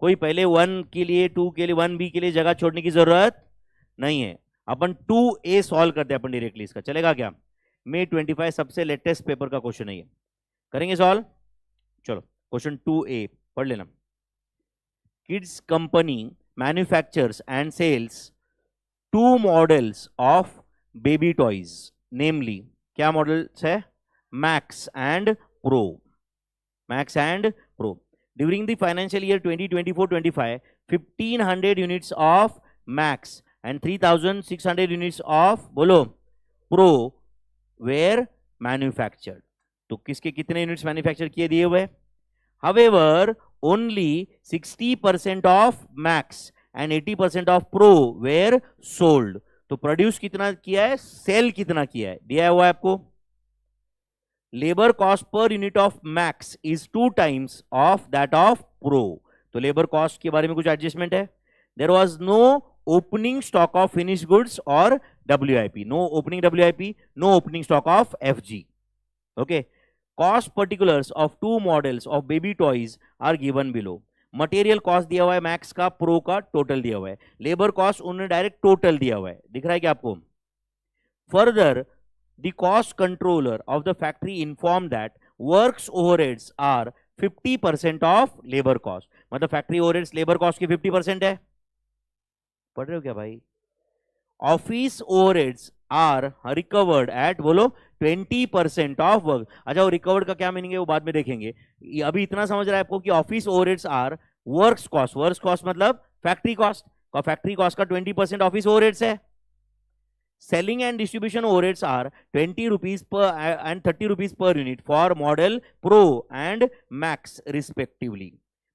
कोई पहले 1 के लिए 2 के लिए 1B के लिए जगह छोड़ने की जरूरत नहीं है। अपन 2A सॉल्व करते हैं अपन डायरेक्टली, इसका चलेगा क्या? May 25 सबसे लेटेस्ट पेपर का क्वेश्चन है ये, करेंगे सॉल्व। चलो क्वेश्चन 2A पढ़ लेना। Kids company manufactures and sells 2 models of baby toys, namely क्या मॉडल्स है? Max and Pro, Max and Pro. During the financial year 2024-25 1500 units of Max and 3600 units of बोलो Pro were manufactured. तो किसके कितने units manufacture किए दिए हुए? However, only 60% of Max and 80% of Pro were sold. तो produce कितना किया है, सेल कितना किया है, दिया हुआ है आपको। Labour cost per unit of max is 2 times of that of pro. तो लेबर कॉस्ट के बारे में कुछ एडजस्टमेंट है। There was no opening stock of finish goods और WIP, no opening WIP, no opening stock of FG। Okay, cost particulars of 2 models of baby toys are given below. Material cost दिया हुआ है max का, pro का total दिया हुआ है, labour cost उन्होंने डायरेक्ट टोटल दिया हुआ है, दिख रहा है क्या आपको? Further the cost controller of the factory inform that works overheads are 50% of labour cost. मतलब फैक्ट्री ओवरहेड्स लेबर कॉस्ट की 50% है। पढ़ रहे हो क्या भाई? Office overheads are recovered at बोलो 20% ऑफ वर्क। अच्छा, वो रिकवर्ड का क्या मीनिंग है वो बाद में देखेंगे, अभी इतना समझ रहा है आपको कि office overheads are works cost, works cost मतलब फैक्ट्री कॉस्ट, फैक्ट्री कॉस्ट का 20% ऑफिस ओवरहेड्स है। Selling and distribution overheads are 20 rupees per and 30 rupees per unit for model pro and max respectively.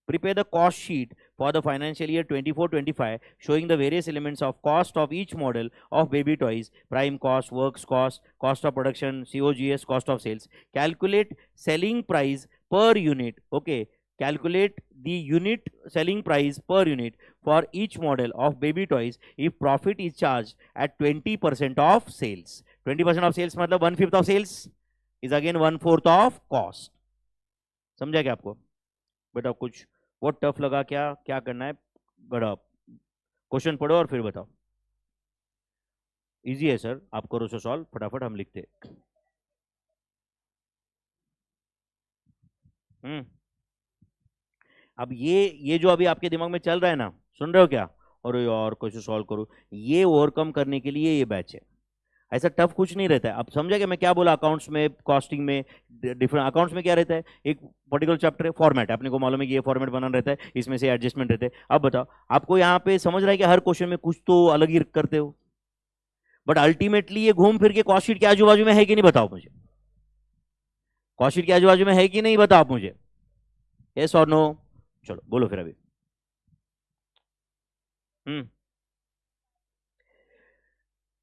Prepare the cost sheet for the financial year 24-25 showing the various elements of cost of each model of baby toys: prime cost, works cost, cost of production, COGS, cost of sales. Calculate selling price per unit. Okay, calculate the unit selling price per unit for each model of baby toys if profit is charged at 20% of sales. 20% of sales मतलब 1/5 of sales is again 1/4 of cost. समझा क्या आपको? बेटा कुछ वो tough लगा क्या? क्या करना है, गड़ा क्वेश्चन पढ़ो और फिर बताओ। इजी है सर, आप करो सो सॉल्व फटाफट, हम लिखते। अब ये जो अभी आपके दिमाग में चल रहा है ना, सुन रहे हो क्या? और क्वेश्चन सॉल्व करो, ये ओवरकम करने के लिए ये बैच है। ऐसा टफ कुछ नहीं रहता है। अब समझा कि मैं क्या बोला? अकाउंट्स में, कॉस्टिंग में, डिफरेंट अकाउंट्स में क्या रहता है, एक पर्टिकुलर चैप्टर है, फॉर्मेट अपने को मालूम है कि ये फॉर्मेट बनाना रहता है, इसमें से एडजस्टमेंट रहते हैं। अब बताओ, आपको यहाँ पे समझ रहा है कि हर क्वेश्चन में कुछ तो अलग ही करते हो, बट अल्टीमेटली ये घूम फिर के कॉस्ट शीट के आजू बाजू में है कि नहीं, बताओ मुझे। कॉस्ट शीट के आजू बाजू में है कि नहीं, बताओ आप मुझे, यस और नो। चलो बोलो फिर अभी।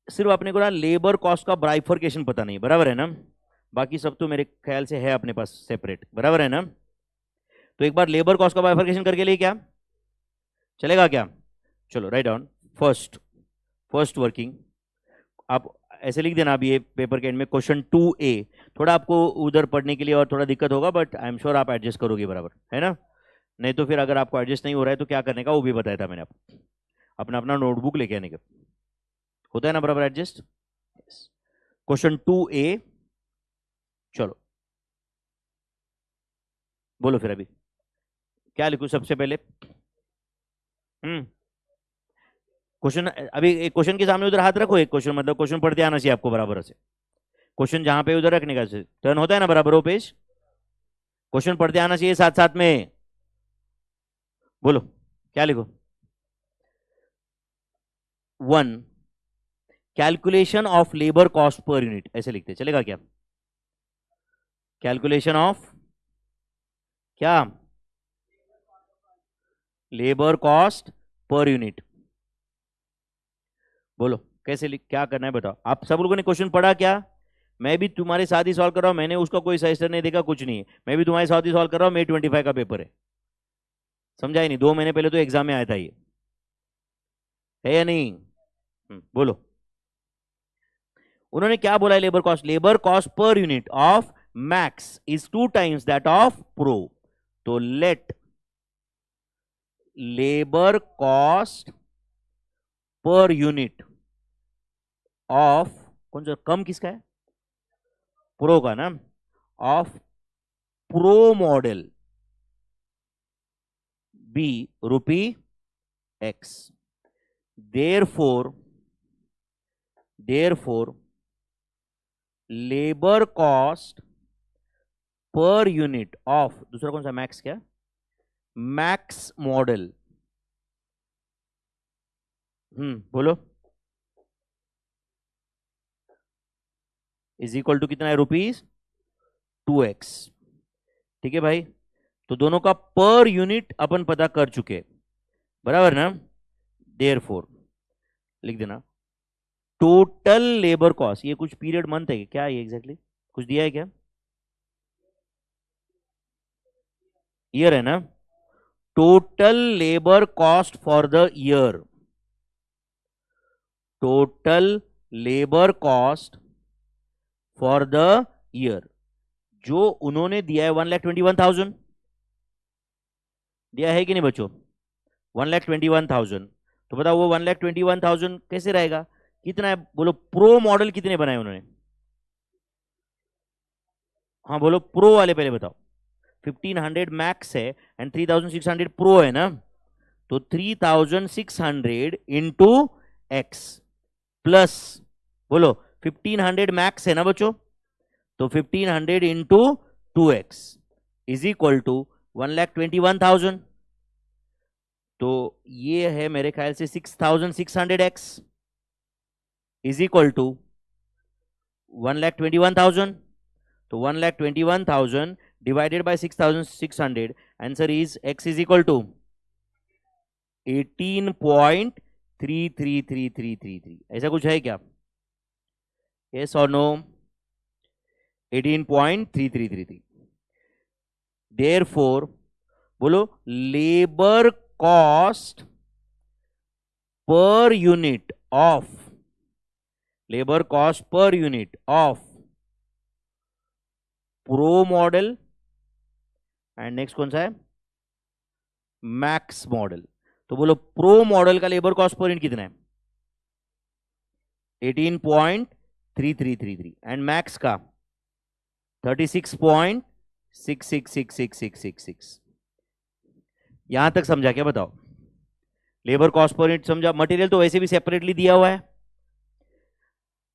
सिर्फ अपने को ना लेबर कॉस्ट का बाइफरकेशन पता नहीं, बराबर है ना? बाकी सब तो मेरे ख्याल से है अपने पास सेपरेट, बराबर है ना? तो एक बार लेबर कॉस्ट का बाइफरकेशन करके लिए क्या चलेगा क्या? चलो राइट डाउन। फर्स्ट वर्किंग आप ऐसे लिख देना अभी ये पेपर के एंड में, क्वेश्चन 2A। थोड़ा आपको उधर पढ़ने के लिए और थोड़ा दिक्कत होगा, बट आई एम श्योर आप एडजस्ट करोगे, बराबर है ना? नहीं तो फिर अगर आपको एडजस्ट नहीं हो रहा है तो क्या करने का वो भी बताया था मैंने आपको, अपना अपना नोटबुक लेके आने का, होता है ना बराबर एडजस्ट। क्वेश्चन 2A, चलो बोलो फिर अभी क्या लिखूं सबसे पहले। क्वेश्चन अभी एक क्वेश्चन के सामने उधर हाथ रखो, एक क्वेश्चन मतलब क्वेश्चन पढ़ते आना चाहिए आपको बराबर से। क्वेश्चन जहां पे उधर रखने का टर्न होता है ना बराबर वो पेज, क्वेश्चन पढ़ते आना चाहिए साथ साथ में। बोलो क्या लिखो? 1 calculation of labour cost per unit, ऐसे लिखते चलेगा क्या? कैलकुलेशन ऑफ क्या? Labour cost per unit. बोलो कैसे क्या करना है बताओ। आप सब लोगों ने क्वेश्चन पढ़ा क्या? मैं भी तुम्हारे साथ ही सॉल्व कर रहा हूं, मैंने उसका कोई सजेशन नहीं देखा, कुछ नहीं है, मैं भी तुम्हारे साथ ही सॉल्व कर रहा हूं। May 25 का पेपर है, समझा ही नहीं? 2 महीने पहले तो एग्जाम में आया था, ये है या नहीं? बोलो उन्होंने क्या बोला है? Labour cost per unit of max is 2 times that of pro. तो let labour cost per unit of, कौन सा कम किसका है, प्रो का ना, of pro model be rupee X. Therefore labour cost per unit of, दूसरा कौन सा, मैक्स, क्या, मैक्स मॉडल, बोलो, इज इक्वल टू कितना है, ₹2x। ठीक है भाई, तो दोनों का पर यूनिट अपन पता कर चुके, बराबर ना। देयरफॉर लिख देना, टोटल लेबर कॉस्ट, ये कुछ पीरियड मंथ है क्या, ये एग्जैक्टली कुछ दिया है क्या, ईयर है ना, total labour cost for the year, total labour cost for the year, जो उन्होंने दिया है 1,21,000 दिया है कि नहीं बच्चों, 1,21,000। तो बताओ वो 1,21,000 कैसे रहेगा, कितना है बोलो, प्रो मॉडल कितने बनाए उन्होंने, हाँ बोलो प्रो वाले पहले बताओ। 1,500 मैक्स है एंड 3,600 प्रो है ना, तो 3,600 इंटू एक्स प्लस, बोलो 1,500 मैक्स है ना बच्चों, तो 1,500 into 2x is equal to 1,21,000। तो ये है मेरे ख्याल से 6,600x इज इक्वल टू 1,21,000। तो 1,21,000 divided by 6,600, answer is x is equal to 18.33333। ऐसा कुछ है क्या, यस और नो, 18.3333। देयरफॉर बोलो, labour cost per unit of, labour cost per unit of pro model and next कौन सा है, मैक्स मॉडल। तो बोलो प्रो मॉडल का लेबर कॉस्ट पर यूनिट कितना है, 18.3333 एंड मैक्स का 36.666666। यहां तक समझा क्या, बताओ, लेबर कॉस्ट पर यूनिट समझा, मटेरियल तो वैसे भी सेपरेटली दिया हुआ है।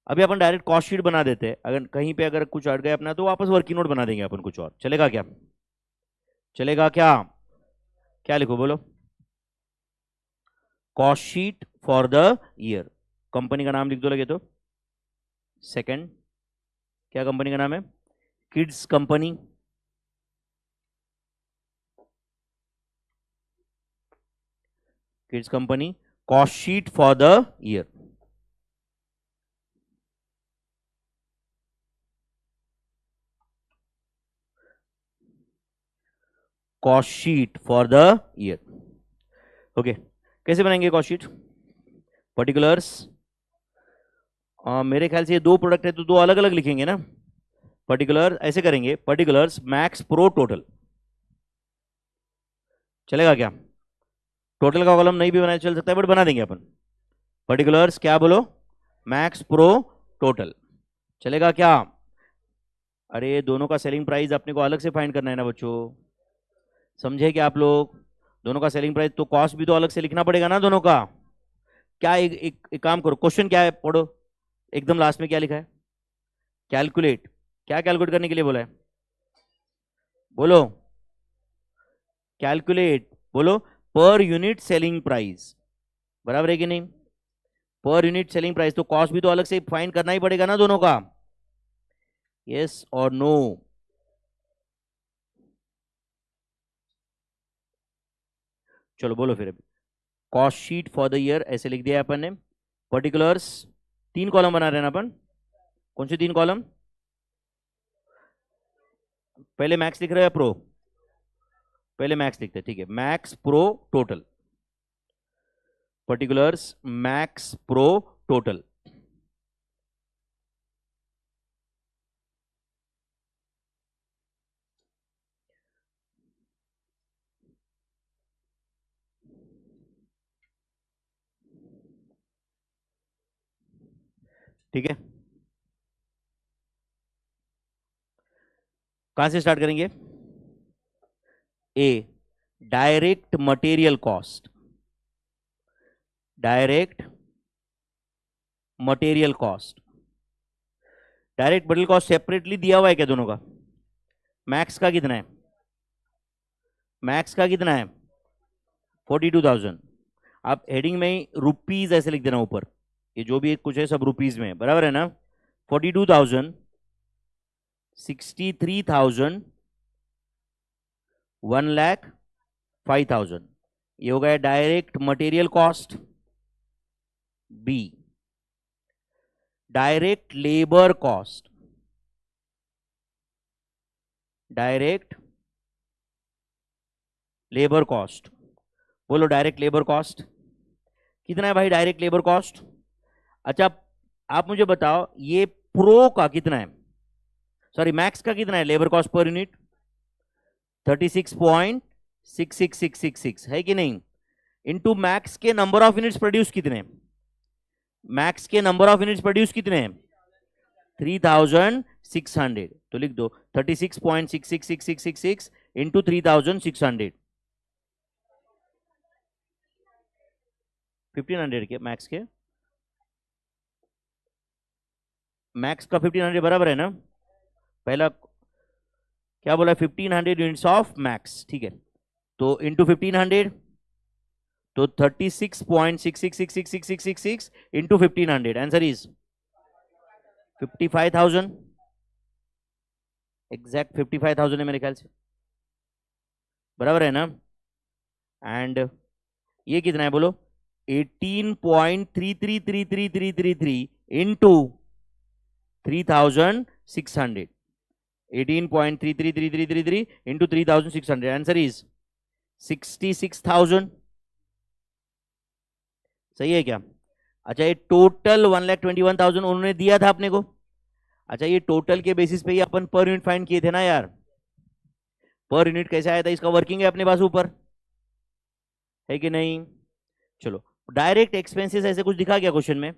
अभी अपन डायरेक्ट कॉस्ट शीट बना देते हैं, अगर कहीं पे अगर कुछ अट गया अपना तो वापस वर्किंग नोट बना देंगे अपन, कुछ और चलेगा क्या, चलेगा क्या, क्या लिखो बोलो, cost sheet for the year, company का नाम लिख दो लगे तो, सेकंड, क्या कंपनी का नाम है, kids company, kids company, cost sheet for the year, cost sheet for the year. Okay, कैसे बनाएंगे कॉस्ट शीट, पर्टिकुलर्स, मेरे ख्याल से ये दो प्रोडक्ट है तो दो अलग अलग लिखेंगे ना, पर्टिकुलर ऐसे करेंगे, पर्टिकुलर्स मैक्स प्रो टोटल, चलेगा क्या, टोटल का कॉलम नहीं भी बनाया चल सकता है बट बना देंगे अपन, पर्टिकुलर्स क्या बोलो, मैक्स प्रो टोटल, चलेगा क्या। अरे दोनों का सेलिंग प्राइस अपने को अलग से फाइंड करना है ना बच्चों, समझे क्या आप लोग, दोनों का सेलिंग प्राइस तो कॉस्ट भी तो अलग से लिखना पड़ेगा ना दोनों का। क्या एक काम करो, क्वेश्चन क्या है पढ़ो, एकदम लास्ट में क्या लिखा है, कैलकुलेट, क्या कैलकुलेट करने के लिए बोला है, बोलो, कैलकुलेट, बोलो, पर यूनिट सेलिंग प्राइस, बराबर है कि नहीं, पर यूनिट सेलिंग प्राइस, तो कॉस्ट भी तो अलग से फाइंड करना ही पड़ेगा ना दोनों का, यस और नो। चलो बोलो फिर, अभी cost sheet for the year ऐसे लिख दिया अपन ने, पर्टिकुलर्स, तीन कॉलम बना रहे हैं ना अपन, कौन से तीन कॉलम, पहले मैक्स लिख रहे हैं प्रो, पहले मैक्स लिखते हैं, ठीक है, Max Pro total, particulars Max Pro total, ठीक है, कहां से स्टार्ट करेंगे? A, direct material cost, direct material cost. Direct material cost separately दिया हुआ है क्या दोनों का? मैक्स का कितना है? मैक्स का कितना है? 42,000। आप हेडिंग में ही रुपीज ऐसे लिख देना ऊपर, ये जो भी कुछ है सब रुपीज में है, बराबर है ना? 42,000, 63,000, 1,05,000, ये हो गया direct material cost. B, direct labour cost, direct labour cost. बोलो डायरेक्ट लेबर कॉस्ट कितना है भाई? डायरेक्ट लेबर कॉस्ट, अच्छा आप मुझे बताओ ये प्रो का कितना है, सॉरी मैक्स का कितना है लेबर कॉस्ट पर यूनिट? 36.66666 है कि नहीं? इनटू मैक्स के नंबर ऑफ यूनिट्स प्रोड्यूस कितने? मैक्स के नंबर ऑफ यूनिट्स प्रोड्यूस कितने हैं? 3600, तो लिख दो 36.66666 इंटू 3600, 1500 के मैक्स के, मैक्स का 1500 बराबर है ना? पहला क्या बोला? 1500 यूनिट्स ऑफ मैक्स, ठीक है, तो इंटू 1500, तो 36.6666666 इंटू 1500, आंसर इज 55,000, एग्जैक्ट 55,000 है मेरे ख्याल से, बराबर है ना? एंड ये कितना है बोलो? 18.333333 इंटू 3600, 18.333333 इंटू 3600, आंसर इज 66,000, सही है क्या? अच्छा ये टोटल 1,21,000 उन्होंने दिया था अपने को। अच्छा ये टोटल के बेसिस पे ही अपन पर यूनिट फाइंड किए थे ना यार, पर यूनिट कैसे आया था इसका वर्किंग है अपने पास ऊपर, है कि नहीं? चलो डायरेक्ट एक्सपेंसेस ऐसे कुछ दिखा क्या क्वेश्चन में?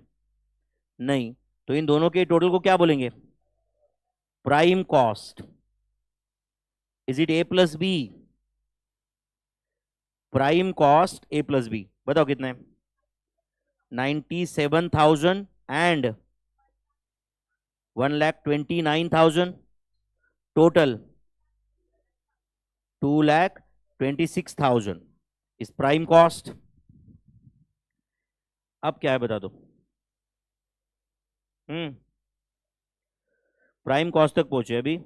नहीं, तो इन दोनों के टोटल को क्या बोलेंगे? Prime cost. Is it A plus B? Prime cost A plus B, बताओ कितना है? 97,000 एंड 1,29,000, टोटल 2,26,000 इस प्राइम कॉस्ट। अब क्या है बता दो? प्राइम कॉस्ट तक पहुंचे अभी।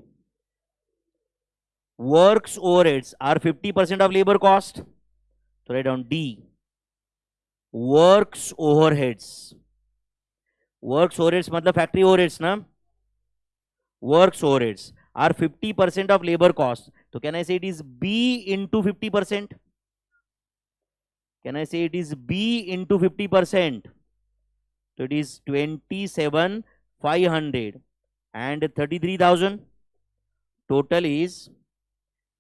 Works overheads are 50% of labour cost, तो write down D, works overheads. Works overheads मतलब फैक्ट्री ओवरहेड्स ना, works overheads are 50% of labour cost, तो can I say it is B into 50%? Can I say it is B into 50%? तो it is 27,500 and 33,000, total is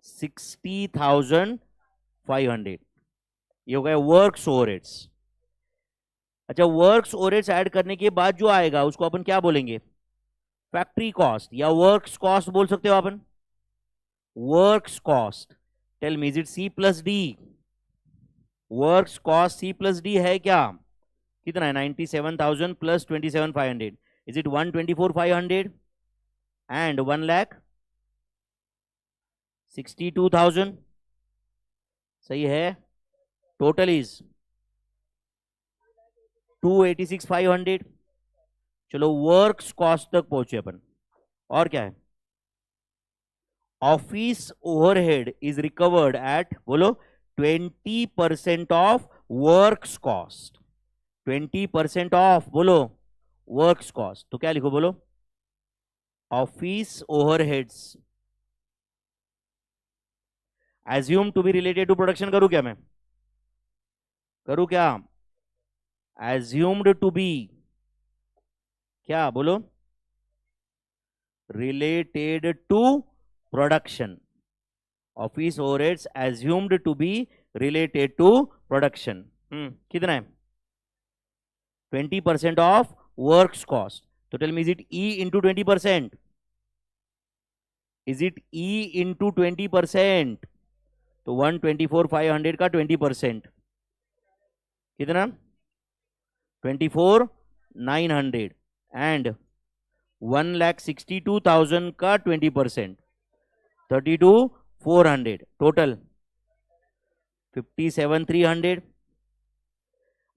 60,500, ये हो गया works overheads. अच्छा works overheads add करने के बाद जो आएगा उसको अपन क्या बोलेंगे? फैक्ट्री कॉस्ट या वर्क्स कॉस्ट बोल सकते हो अपन, works cost. Tell me is it C plus D? Works cost C plus D है क्या? कितना है? 97,000 प्लस 27,500, इज इट 124,500 एंड 1,62,000, सही है? Total is 286,500। चलो वर्क्स कॉस्ट तक पहुंचे अपन, और क्या है? Office overhead is recovered at, बोलो 20% ऑफ वर्क्स कॉस्ट, 20% ऑफ, बोलो वर्क्स कॉस्ट, तो क्या लिखो बोलो? Office overheads assume to be related to production. करूं क्या मैं? करूं क्या? एज्यूम्ड टू बी क्या बोलो? Related to production. Office overheads assumed to be related to production. कितना है? 20% ऑफ वर्क्स कॉस्ट, तो tell me is it E into 20%? Is it E into 20%? तो 124,500 का 20% कितना? 24,900 एंड 1,62,000 का 20% 32,400 टोटल 57,300।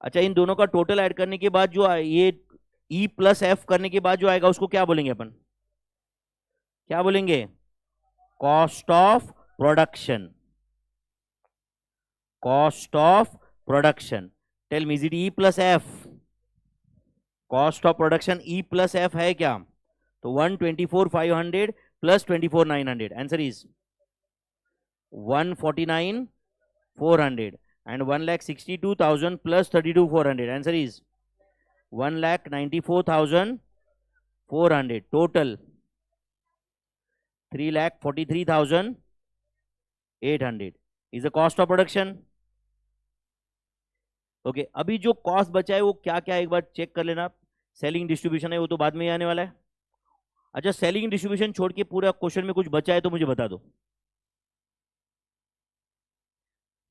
अच्छा, इन दोनों का टोटल ऐड करने के बाद जो ये E प्लस एफ करने के बाद जो आएगा उसको क्या बोलेंगे अपन? क्या बोलेंगे? Cost of production. Cost of production. Tell me is it E plus F? Cost of production E plus F है क्या? तो 124,500 plus 24,900 answer is 149,400 and 1,62,000 plus 32,400 answer is 1,94,400 total 3,43,800 is the cost of production. Okay अभी जो cost बचा है वो क्या क्या एक बार चेक कर लेना. सेलिंग डिस्ट्रीब्यूशन है वो तो बाद में ही आने वाला है. अच्छा, सेलिंग डिस्ट्रीब्यूशन छोड़ के पूरा क्वेश्चन में कुछ बचा है तो मुझे बता दो.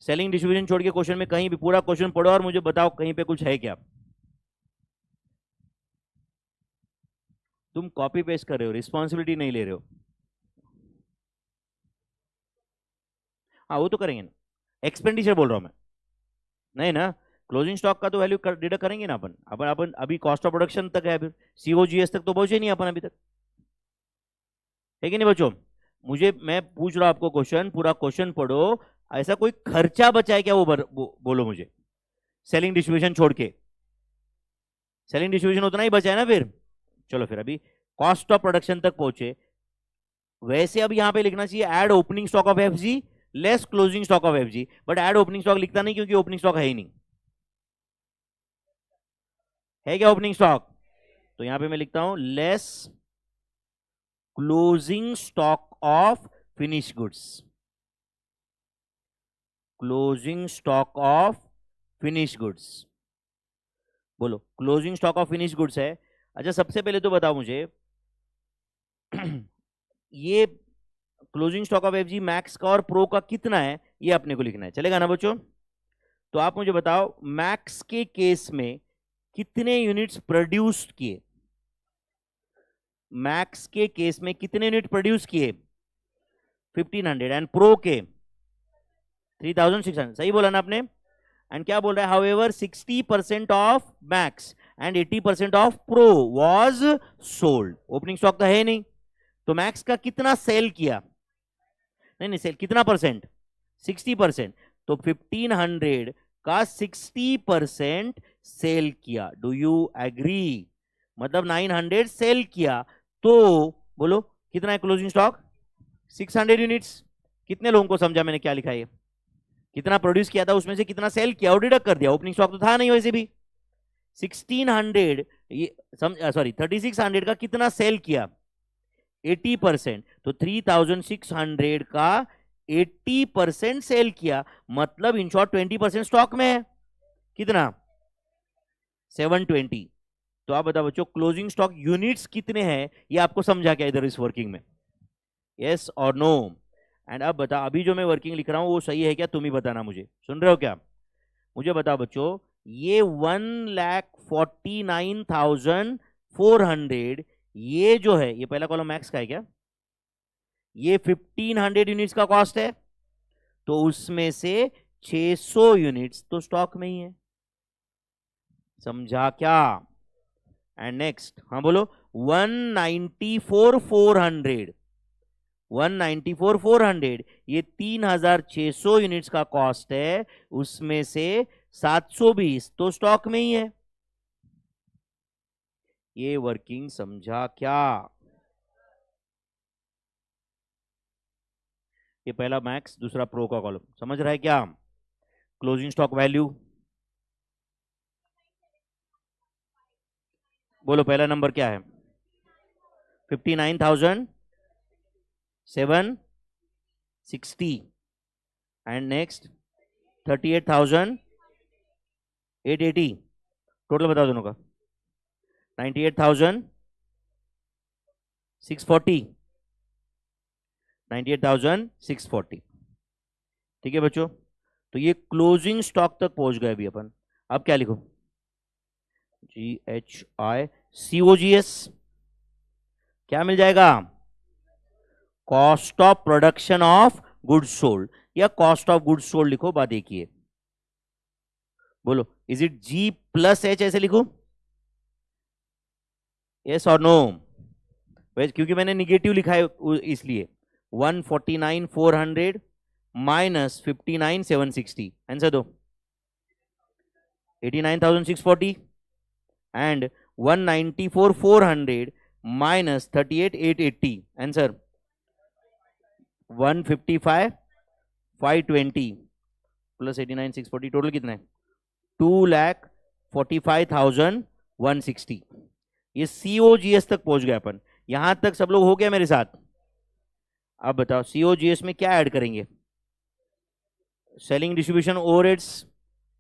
सेलिंग डिस्ट्रीब्यूशन छोड़ के क्वेश्चन में कहीं भी पूरा क्वेश्चन पढ़ो और मुझे बताओ कहीं पे कुछ है क्या. तुम कॉपी पेस्ट कर रहे हो, रिस्पॉन्सिबिलिटी नहीं ले रहे हो. हाँ वो तो करेंगे ना. एक्सपेंडिचर बोल रहा हूं मैं, नहीं ना. क्लोजिंग स्टॉक का तो वैल्यू डिडक्ट करेंगे ना अपन. अपन अभी कॉस्ट ऑफ प्रोडक्शन तक है, अभी सीओजीएस तक तो पहुंचे नहीं अपन अभी तक, है कि नहीं बच्चों. मैं पूछ रहा हूं आपको क्वेश्चन, पूरा क्वेश्चन पढ़ो. ऐसा कोई खर्चा बचा है क्या वो बोलो मुझे. सेलिंग डिस्ट्रीब्यूशन छोड़ के सेलिंग डिस्ट्रीब्यूशन उतना ही बचा है ना. फिर चलो फिर अभी कॉस्ट ऑफ प्रोडक्शन तक पहुंचे. वैसे अब यहां पे लिखना चाहिए add opening stock of FG less closing stock of FG, but add opening stock लिखता नहीं क्योंकि ओपनिंग स्टॉक है ही नहीं. है क्या ओपनिंग स्टॉक? तो यहां पे मैं लिखता हूं less closing stock of finish goods. Closing stock of finish goods. बोलो closing stock of finish goods है. अच्छा सबसे पहले तो बताओ मुझे ये closing stock of FG Max का और प्रो का कितना है ये अपने को लिखना है. चलेगा ना बच्चों. तो आप मुझे बताओ मैक्स के केस में कितने यूनिट्स प्रोड्यूस किए. मैक्स के केस में कितने यूनिट प्रोड्यूस किए? 1500 एंड प्रो के 3600. सही बोला ना आपने. एंड क्या बोल रहा है, however 60% of Max and 80% of pro was sold. Opening stock तो है नहीं, तो मैक्स का कितना सेल किया? नहीं सेल कितना परसेंट? 60%. तो 1500 का 60% सेल किया. Do you agree? मतलब 900 सेल किया. तो बोलो कितना है क्लोजिंग स्टॉक? 600 यूनिट्स. कितने लोगों को समझा मैंने क्या लिखा है? कितना प्रोड्यूस किया था उसमें से कितना सेल किया और डिडक्ट कर दिया. ओपनिंग स्टॉक तो था नहीं वैसे भी. 1600 सॉरी 3600 का कितना सेल किया? 80%. तो 3600 का 80% सेल किया, मतलब इन शॉर्ट 20% स्टॉक में है. कितना? 720. तो आप बताओ बच्चों क्लोजिंग स्टॉक यूनिट्स कितने हैं ये आपको समझा क्या इधर इस वर्किंग में? यस और नो. एंड अब बता अभी जो मैं वर्किंग लिख रहा हूं वो सही है क्या? तुम ही बताना मुझे. सुन रहे हो क्या? मुझे बताओ बच्चों ये 1,49,400 ये जो है ये पहला कॉलम मैक्स का है क्या? ये 1500 यूनिट्स का कॉस्ट है, तो उसमें से 600 यूनिट्स तो स्टॉक में ही है. समझा क्या? एंड नेक्स्ट हाँ बोलो 194,400. 194,400 ये 3,600 यूनिट्स का कॉस्ट है, उसमें से 720 तो स्टॉक में ही है. ये वर्किंग समझा क्या? ये पहला मैक्स दूसरा प्रो का कॉलम समझ रहा है क्या? क्लोजिंग स्टॉक वैल्यू बोलो पहला नंबर क्या है? 59,760 एंड नेक्स्ट 38,880. टोटल बताओ दोनों का. 98,000 640, 98,640। ठीक है बच्चों, तो ये क्लोजिंग स्टॉक तक पहुंच गए अभी अपन। अब क्या लिखो, GHI COGS क्या मिल जाएगा, cost of production of goods sold, या कॉस्ट ऑफ गुड्स सोल्ड लिखो, बात एक ही है। बोलो, इज इट G+H ऐसे लिखो, यस और नो? क्योंकि मैंने निगेटिव लिखा है इसलिए। 149,400 माइनस 59,760, आंसर दो। 89,640 and 194,400 minus 38,880, answer 155,520 plus 89,640, total कितना है, 2,45,160। ये COGS तक पहुंच गया अपन। यहां तक सब लोग हो गया मेरे साथ? अब बताओ COGS में क्या ऐड करेंगे, सेलिंग डिस्ट्रीब्यूशन ओवरहेड्स,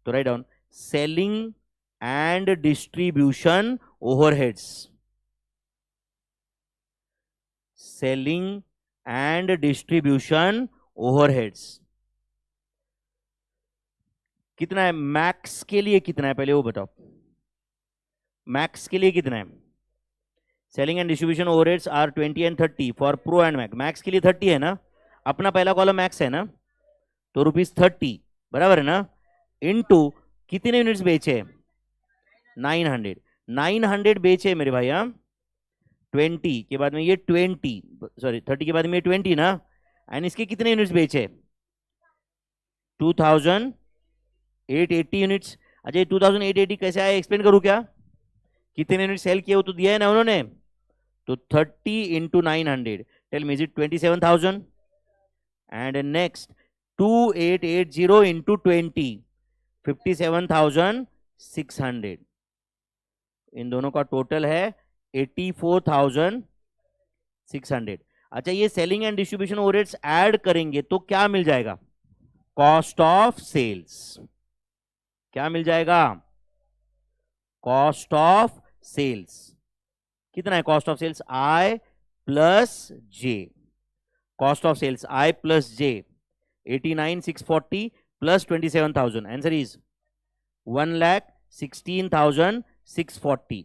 तो write down selling and distribution overheads, selling and distribution overheads कितना है, मैक्स के लिए कितना है पहले वो बताओ, मैक्स के लिए कितना है? Selling and distribution overheads are 20 and 30 for pro and mac. Max के लिए 30 है ना, अपना पहला कॉलम मैक्स है ना, तो ₹30 बराबर है ना, इनटू कितने यूनिट्स बेचे, 900, 900 बेचे मेरे भाई। हाँ, 20 के बाद में ये 20, सॉरी 30 के बाद में ये 20 ना, एंड इसके कितने यूनिट्स बेचे, 2,880 यूनिट्स। अच्छा, 2,880 कैसे आया, एक्सप्लेन करूं क्या, कितने यूनिट सेल किए वो तो दिया है ना उन्होंने, तो 30 into 900, tell me is it 27,000, and next 2,880 into 20, 57,600, इन दोनों का टोटल है 84,600। अच्छा, ये selling and distribution overheads add करेंगे तो क्या मिल जाएगा, कॉस्ट ऑफ सेल्स। क्या मिल जाएगा, कॉस्ट ऑफ सेल्स। कितना है cost of sales, I plus J, cost of sales I plus J 89,640 plus 27,000, answer is 1,16,640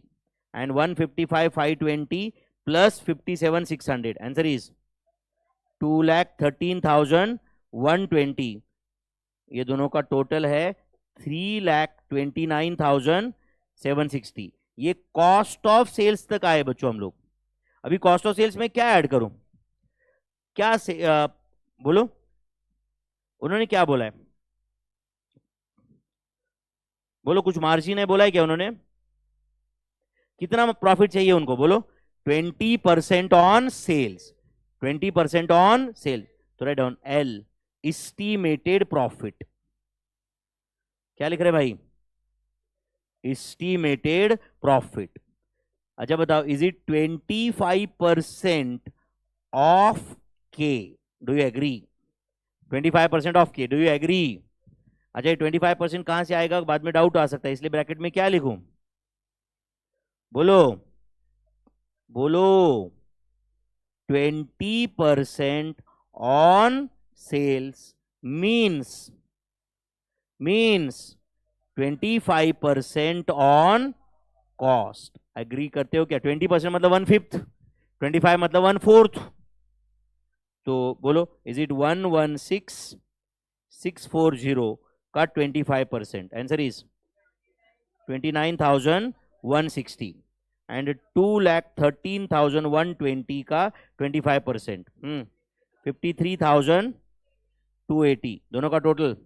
and 155,520 plus 57,600, answer is 2,13,120। ये दोनों का टोटल है 3,29,760। ये कॉस्ट ऑफ सेल्स तक आए बच्चों हम लोग। अभी कॉस्ट ऑफ सेल्स में क्या ऐड करूं, क्या बोलो, उन्होंने क्या बोला है, बोलो, कुछ मार्जिन है बोला है क्या उन्होंने, कितना प्रॉफिट चाहिए उनको, बोलो 20% ऑन सेल्स, 20% ऑन सेल्स, तो write down L estimated profit. क्या लिख रहे भाई, एस्टीमेटेड प्रॉफिट। अच्छा बताओ, is it 25% of K, do you agree, 25% of K, do you agree? अच्छा, 25% कहां से आएगा, बाद में डाउट आ सकता है, इसलिए ब्रैकेट में क्या लिखूं, बोलो बोलो, 20% on sales means 25% on cost. Agree करते हो क्या, 20% मतलब 1/5, 25 मतलब 1/4, तो बोलो इज इट 116,640 का 25%, आंसर इज 29,160 एंड 2,13,120 का 25%, 53,280, दोनों का टोटल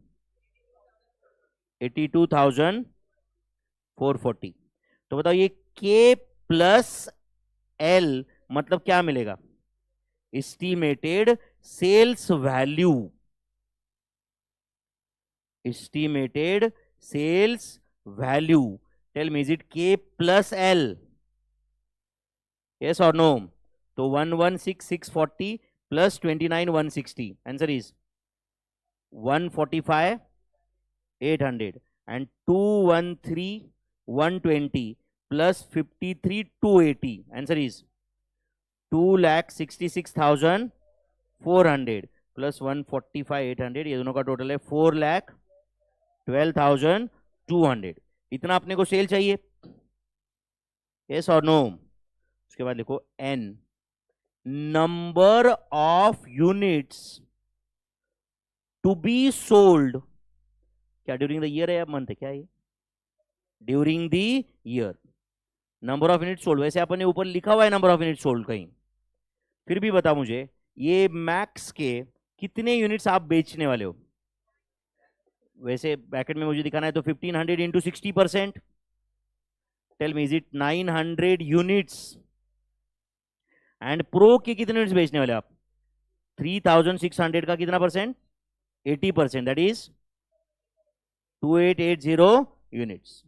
82,440। तो बताओ ये K प्लस L मतलब क्या मिलेगा, estimated sales value, estimated sales value, tell me is it K plus L, yes or no? तो 116,640 plus 29,160, answer is 145,800 and 213,120 plus 53,280, answer is 2,66,400 plus 145,800, ये दोनों का टोटल है 4,12,200। इतना अपने को सेल चाहिए, यस और नो। उसके बाद लिखो n number of units to be sold. क्या ड्यूरिंग द ईयर है या मंथ है, क्या है? During the year. Number of unit sold, वैसे अपन ने ऊपर लिखा हुआ है नंबर ऑफ यूनिट सोल्ड कहीं, फिर भी बता मुझे ये मैक्स के कितने यूनिट्स आप बेचने वाले हो। वैसे ब्रैकेट में मुझे दिखाना है तो 1500 into 60%। Tell me, is it 900 units? And प्रो के कितने यूनिट्स बेचने वाले आप? 3600 का कितना परसेंट? 80%, that is 2880 units.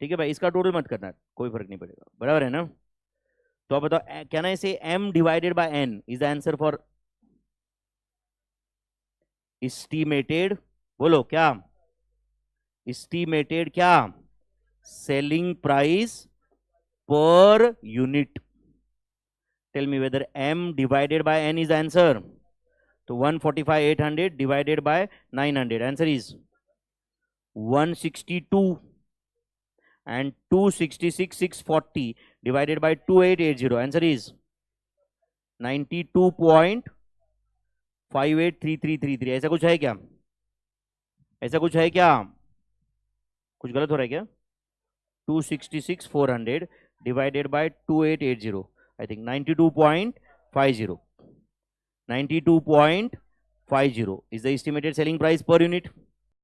ठीक है भाई, इसका टोटल मत करना, कोई फर्क नहीं पड़ेगा, बराबर है ना? तो आप बताओ, can I say m divided by n is the answer for estimated? बोलो क्या एस्टिमेटेड, क्या selling price per unit. Tell me whether m divided by n is the answer. तो 145,800 divided by 900, answer is 162, and 266,640 divided by 2880, answer is 92.583333। ऐसा कुछ है क्या? ऐसा कुछ है क्या? कुछ गलत हो रहा है क्या? 266,400 divided by 2880, I think 92.50 is the estimated selling price per unit.